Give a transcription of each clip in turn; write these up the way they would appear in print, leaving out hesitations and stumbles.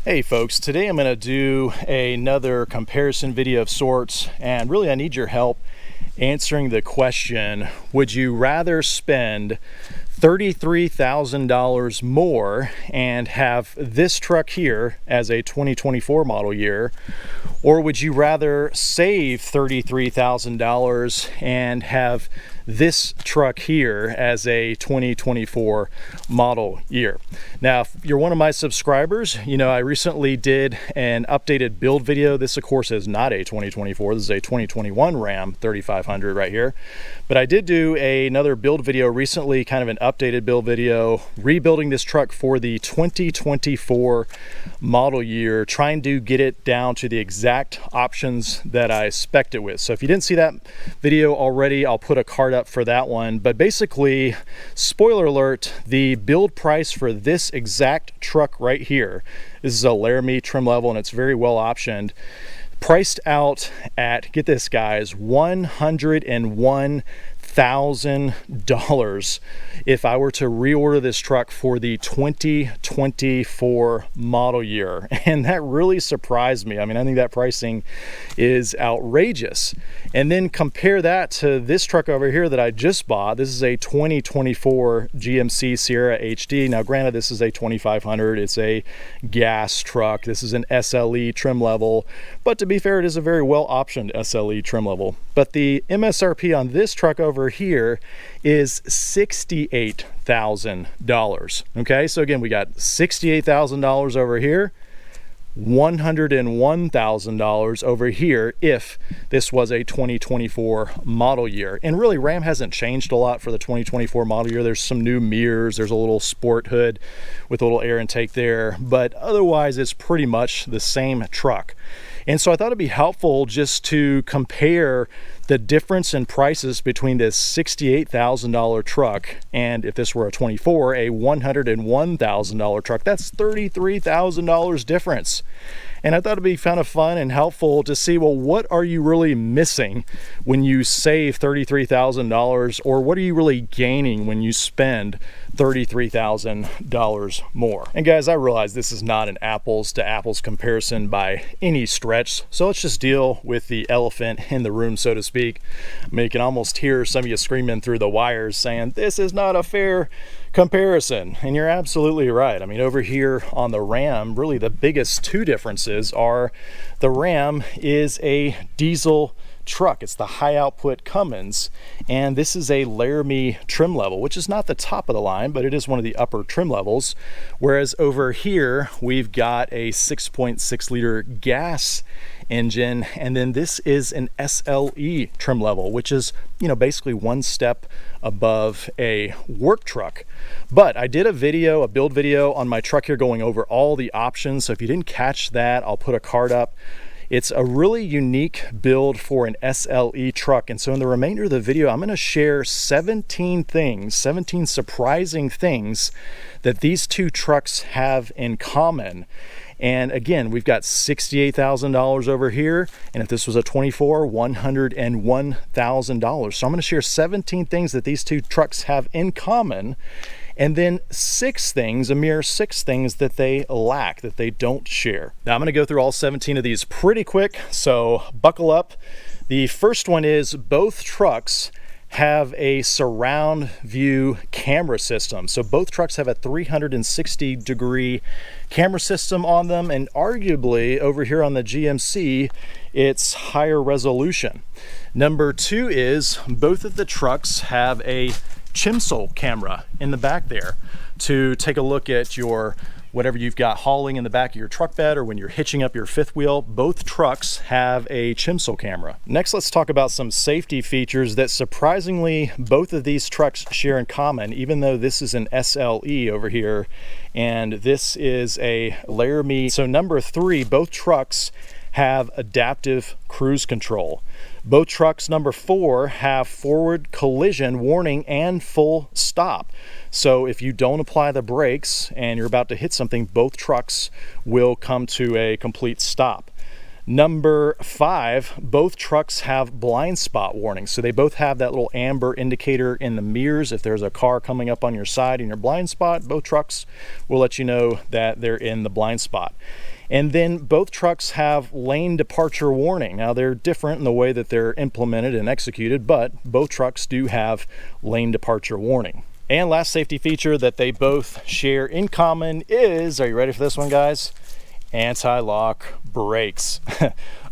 Hey folks, today I'm going to do another comparison video of sorts, and really I need your help answering the question, would you rather spend $33,000 more and have this truck here as a 2024 model year, or would you rather save $33,000 and have this truck here as a 2024 model year? Now, if you're one of my subscribers, you know I recently did an updated build video. This of course is not a 2024, this is a 2021 Ram 3500 right here. But I did do another build video recently, kind of an updated build video, rebuilding this truck for the 2024 model year, trying to get it down to the exact options that I spec'd it with. So if you didn't see that video already, I'll put a card up for that one. But basically, spoiler alert, the build price for this exact truck right here, this is a Laramie trim level and it's very well optioned, priced out at, get this guys, $101,000 if I were to reorder this truck for the 2024 model year. And that really surprised me. I mean, I think that pricing is outrageous. And then compare that to this truck over here that I just bought. This is a 2024 GMC Sierra HD. Now granted, this is a 2500, it's a gas truck, this is an SLE trim level, but to be fair, it is a very well optioned SLE trim level. But the MSRP on this truck over here is $68,000. Okay, so again, we got $68,000 over here, $101,000 over here if this was a 2024 model year. And really, Ram hasn't changed a lot for the 2024 model year. There's some new mirrors, there's a little sport hood with a little air intake there, but otherwise it's pretty much the same truck. And so I thought it'd be helpful just to compare the difference in prices between this $68,000 truck and, if this were a 24, a $101,000 truck. That's $33,000 difference. And I thought it'd be kind of fun and helpful to see, well, what are you really missing when you save $33,000, or what are you really gaining when you spend $33,000 more? And guys, I realize this is not an apples to apples comparison by any stretch, so let's just deal with the elephant in the room, so to speak. I mean, you can almost hear some of you screaming through the wires saying, this is not a fair comparison. And you're absolutely right. I mean, over here on the Ram, really the biggest two differences are the Ram is a diesel truck. It's the high output Cummins, and this is a Laramie trim level, which is not the top of the line, but it is one of the upper trim levels. Whereas over here, we've got a 6.6 liter gas engine, and then this is an SLE trim level, which is, you know, basically one step above a work truck. But I did a build video on my truck here going over all the options, so if you didn't catch that, I'll put a card up. It's a really unique build for an SLE truck. And so in the remainder of the video, I'm going to share 17 surprising things that these two trucks have in common. And again, we've got $68,000 over here, and if this was a 24, $101,000. So I'm going to share 17 things that these two trucks have in common, and then a mere six things that they lack, that they don't share. Now I'm going to go through all 17 of these pretty quick, so buckle up. The first one is both trucks have a surround view camera system. So both trucks have a 360-degree camera system on them, and arguably over here on the GMC, it's higher resolution. Number two is both of the trucks have a chimsole camera in the back there to take a look at your whatever you've got hauling in the back of your truck bed, or when you're hitching up your fifth wheel. Both trucks have a chimsole camera. Next, let's talk about some safety features that surprisingly both of these trucks share in common, even though this is an SLE over here and this is a Laramie. So number three, both trucks have adaptive cruise control. Both trucks, number four, have forward collision warning and full stop. So if you don't apply the brakes and you're about to hit something, both trucks will come to a complete stop. Number 5, both trucks have blind spot warnings. So they both have that little amber indicator in the mirrors. If there's a car coming up on your side in your blind spot, both trucks will let you know that they're in the blind spot. And then both trucks have lane departure warning. Now they're different in the way that they're implemented and executed, but both trucks do have lane departure warning. And last safety feature that they both share in common is, are you ready for this one, guys? Anti-lock brakes.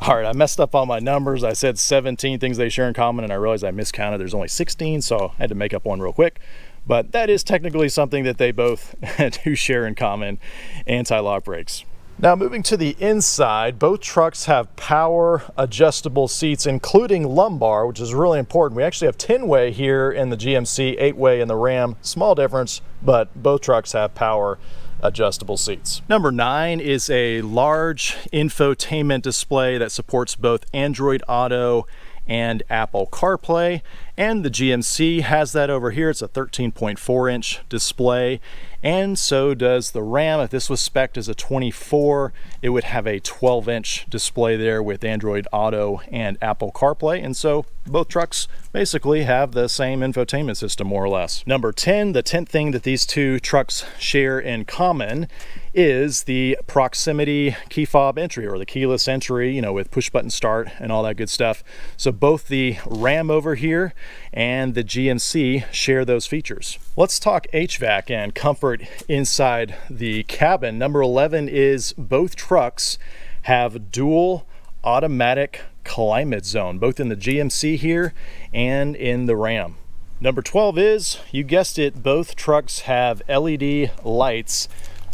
All right, I messed up on my numbers. I said 17 things they share in common, and I realized I miscounted. There's only 16, so I had to make up one real quick. But that is technically something that they both do share in common, anti-lock brakes. Now moving to the inside, both trucks have power adjustable seats, including lumbar, which is really important. We actually have 10-way here in the GMC, 8-way in the Ram. Small difference, but both trucks have power adjustable seats. Number 9 is a large infotainment display that supports both Android Auto and Apple CarPlay, and the GMC has that over here. It's a 13.4-inch display, and so does the Ram. If this was spec'd as a 24, it would have a 12-inch display there with Android Auto and Apple CarPlay, and so both trucks basically have the same infotainment system, more or less. Number 10, the 10th thing that these two trucks share in common is the proximity key fob entry, or the keyless entry, you know, with push button start and all that good stuff. So both the Ram over here and the GMC share those features. Let's talk HVAC and comfort inside the cabin. Number 11 is both trucks have dual automatic climate zone, both in the GMC here and in the Ram. Number 12 is, you guessed it, both trucks have LED lights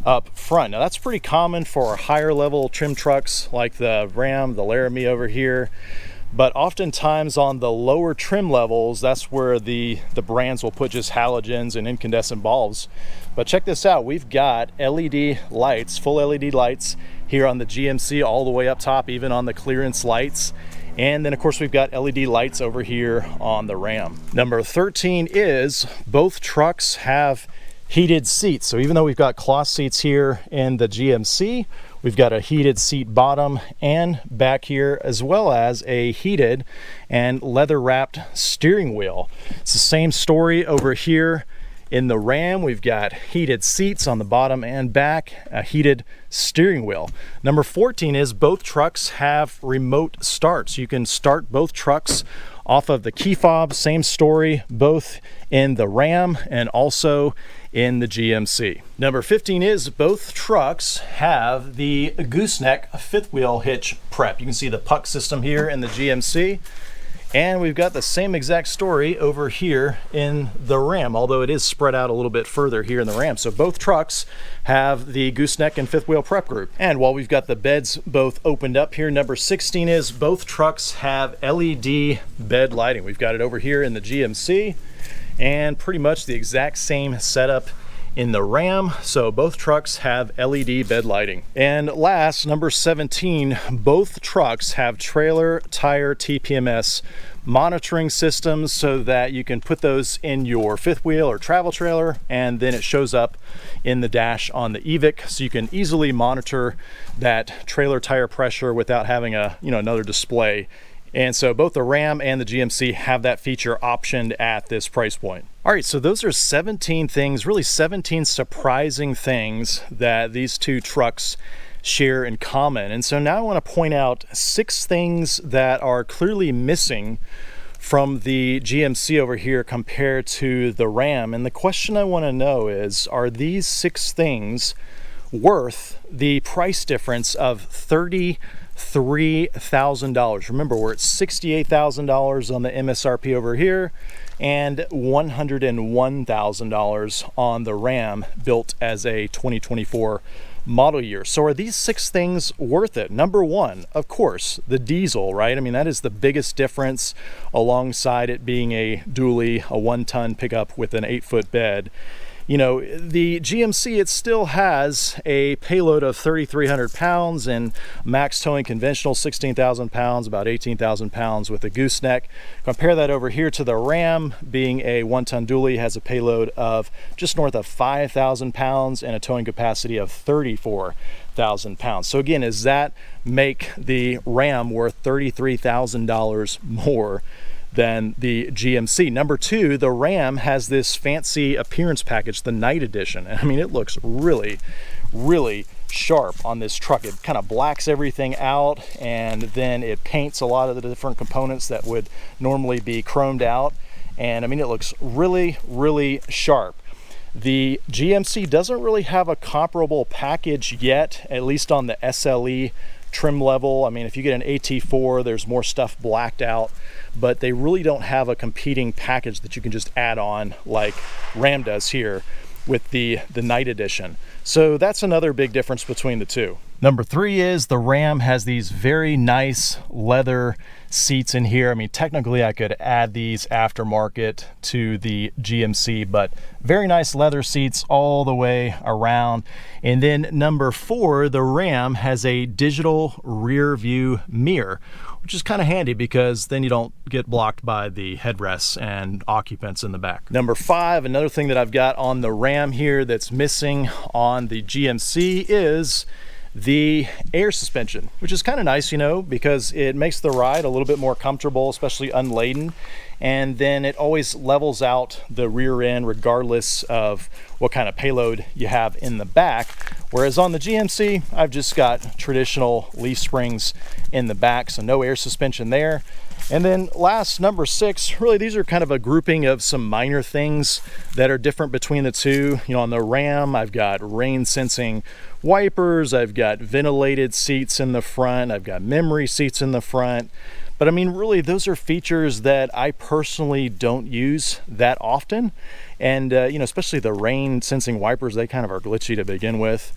up front. Now that's pretty common for higher level trim trucks like the Ram, the Laramie over here, but oftentimes on the lower trim levels, that's where the brands will put just halogens and incandescent bulbs. But check this out, we've got LED lights, full LED lights here on the GMC all the way up top, even on the clearance lights. And then of course we've got LED lights over here on the Ram. Number 13 is both trucks have heated seats. So even though we've got cloth seats here in the GMC, we've got a heated seat bottom and back here, as well as a heated and leather wrapped steering wheel. It's the same story over here in the Ram. We've got heated seats on the bottom and back, a heated steering wheel. Number 14 is both trucks have remote starts. You can start both trucks off of the key fob. Same story, both in the Ram and also in the GMC. Number 15 is both trucks have the gooseneck fifth wheel hitch prep. You can see the puck system here in the GMC, and we've got the same exact story over here in the Ram, although it is spread out a little bit further here in the Ram. So both trucks have the gooseneck and fifth wheel prep group. And while we've got the beds both opened up here, number 16 is both trucks have LED bed lighting. We've got it over here in the GMC, and pretty much the exact same setup in the Ram. So both trucks have LED bed lighting. And last, number 17, both trucks have trailer tire TPMS monitoring systems, so that you can put those in your fifth wheel or travel trailer, and then it shows up in the dash on the Evic, so you can easily monitor that trailer tire pressure without having another display. And so both the Ram and the GMC have that feature optioned at this price point. All right, so those are 17 things, really 17 surprising things that these two trucks share in common. And so now I want to point out 6 things that are clearly missing from the GMC over here compared to the Ram. And the question I want to know is, are these 6 things worth the price difference of $33,000? Remember, we're at $68,000 on the MSRP over here and $101,000 on the Ram, built as a 2024 model year. So are these 6 things worth it? Number 1, of course, the diesel, right? I mean, that is the biggest difference, alongside it being a dually, a 1-ton pickup with an 8-foot bed. You know, the GMC, it still has a payload of 3,300 pounds and max towing conventional 16,000 pounds, about 18,000 pounds with a gooseneck. Compare that over here to the Ram, being a 1-ton dually, has a payload of just north of 5,000 pounds and a towing capacity of 34,000 100,000 pounds. So again, does that make the Ram worth $33,000 more than the GMC? Number two, the Ram has this fancy appearance package, the Night Edition. And I mean, it looks really, really sharp on this truck. It kind of blacks everything out, and then it paints a lot of the different components that would normally be chromed out. And I mean, it looks really, really sharp. The GMC doesn't really have a comparable package yet, at least on the SLE trim level. I mean, if you get an AT4, there's more stuff blacked out, but they really don't have a competing package that you can just add on like Ram does here with the Night Edition. So that's another big difference between the two. Number three is the Ram has these very nice leather seats in here. I mean, technically I could add these aftermarket to the GMC, but very nice leather seats all the way around. And then number four, the Ram has a digital rear view mirror, which is kind of handy because then you don't get blocked by the headrests and occupants in the back. Number five, another thing that I've got on the Ram here that's missing on the GMC is the air suspension, which is kind of nice, you know, because it makes the ride a little bit more comfortable, especially unladen. And then it always levels out the rear end regardless of what kind of payload you have in the back. Whereas on the GMC, I've just got traditional leaf springs in the back, so no air suspension there. And then last, number six, really these are kind of a grouping of some minor things that are different between the two. You know, on the Ram, I've got rain sensing wipers, I've got ventilated seats in the front, I've got memory seats in the front. But I mean, really, those are features that I personally don't use that often. And, you know, especially the rain sensing wipers, they kind of are glitchy to begin with.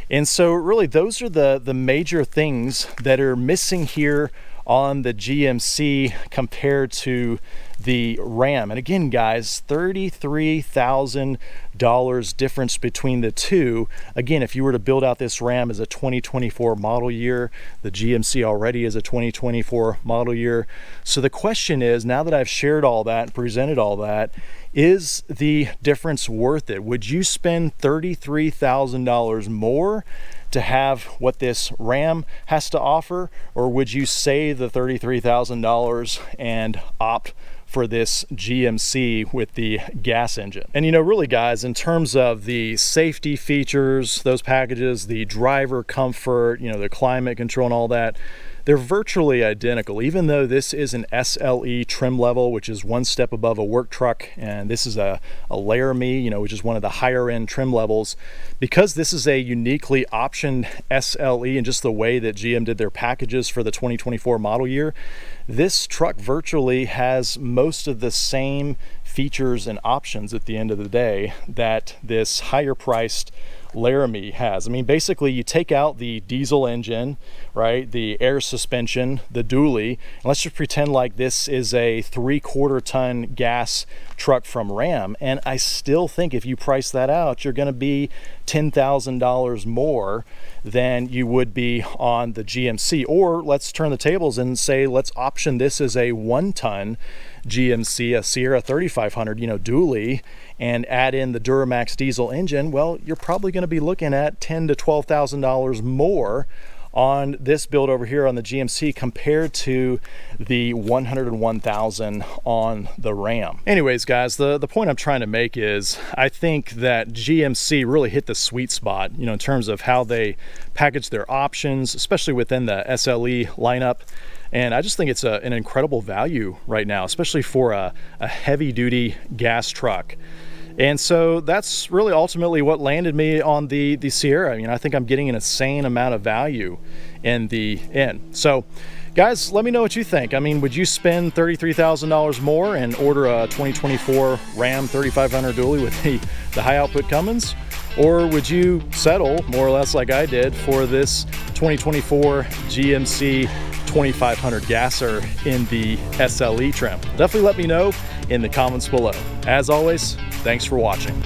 And so really, those are the major things that are missing here on the GMC compared to the Ram. And again, guys, $33,000 difference between the two. Again, if you were to build out this Ram as a 2024 model year, the GMC already is a 2024 model year. So the question is, now that I've shared all that and presented all that, is the difference worth it? Would you spend $33,000 more to have what this Ram has to offer, or would you save the $33,000 and opt for this GMC with the gas engine? And you know, really guys, in terms of the safety features, those packages, the driver comfort, you know, the climate control and all that, they're virtually identical, even though this is an SLE trim level, which is one step above a work truck, and this is a Laramie, you know, which is one of the higher end trim levels. Because this is a uniquely optioned SLE and just the way that GM did their packages for the 2024 model year, this truck virtually has most of the same features and options at the end of the day that this higher priced Laramie has. I mean, basically you take out the diesel engine, right, the air suspension, the dually, and let's just pretend like this is a 3/4 ton gas truck from Ram, and I still think if you price that out, you're going to be $10,000 more than you would be on the GMC. Or let's turn the tables and say let's option this as a 1-ton GMC, a Sierra 3500, you know, dually, and add in the Duramax diesel engine. Well, you're probably going to be looking at $10,000 to $12,000 more on this build over here on the GMC compared to the $101,000 on the Ram. Anyways, guys, the point I'm trying to make is I think that GMC really hit the sweet spot, you know, in terms of how they package their options, especially within the SLE lineup. And I just think it's an incredible value right now, especially for a heavy duty gas truck. And so that's really ultimately what landed me on the Sierra. I mean, I think I'm getting an insane amount of value in the end. So guys, let me know what you think. I mean, would you spend $33,000 more and order a 2024 Ram 3500 dually with the high output Cummins? Or would you settle more or less like I did for this 2024 GMC 2500 gasser in the SLE trim? Definitely let me know in the comments below. As always, thanks for watching.